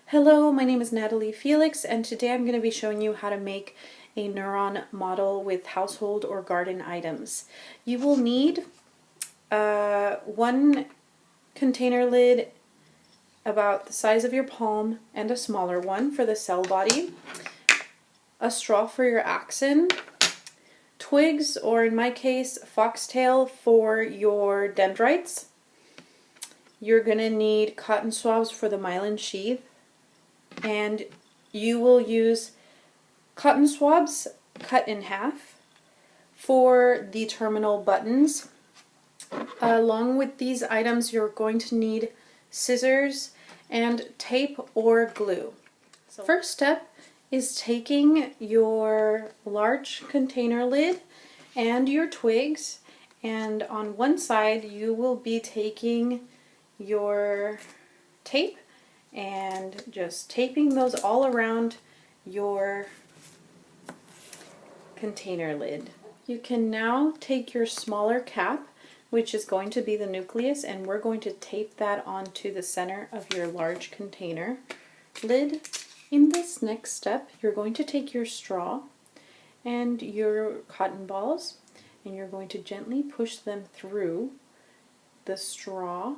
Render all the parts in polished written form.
Hello, my name is Natalie Felix, and today I'm going to be showing you how to make a Neuron model with household or garden items. You will need one container lid about the size of your palm and a smaller one for the cell body, a straw for your axon, twigs, or in my case, foxtail for your dendrites. You're going to need cotton swabs for the myelin sheath, and you will use cotton swabs cut in half for the terminal buttons. Along with these items, you're going to need scissors and tape or glue. So first step is taking your large container lid and your twigs, and on one side you will be taking your tape and just taping those all around your container lid. You can now take your smaller cap, which is going to be the nucleus, and we're going to tape that onto the center of your large container lid. In this next step, you're going to take your straw and your cotton balls, and you're going to gently push them through the straw.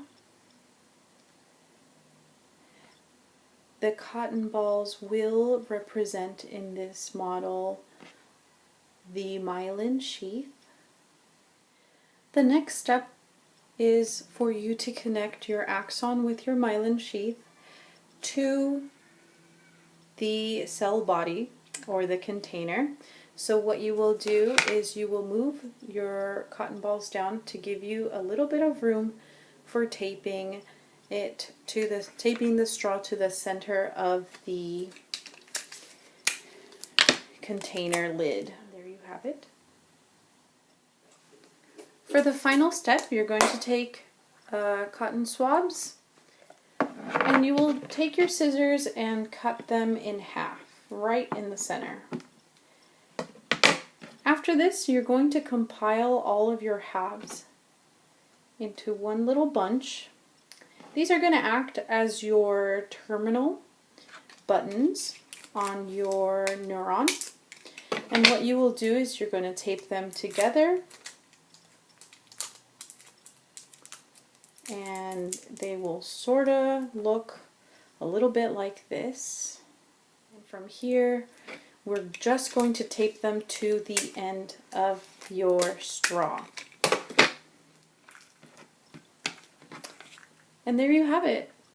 The cotton balls will represent in this model the myelin sheath. The next step is for you to connect your axon with your myelin sheath to the cell body or the container. So what you will do is you will move your cotton balls down to give you a little bit of room for taping the straw to the center of the container lid. There you have it. For the final step, you're going to take cotton swabs, and you will take your scissors and cut them in half, right in the center. After this, you're going to compile all of your halves into one little bunch. These are going to act as your terminal buttons on your Neuron. And what you will do is you're going to tape them together, and they will sort of look a little bit like this. And from here, we're just going to tape them to the end of your straw. And there you have it.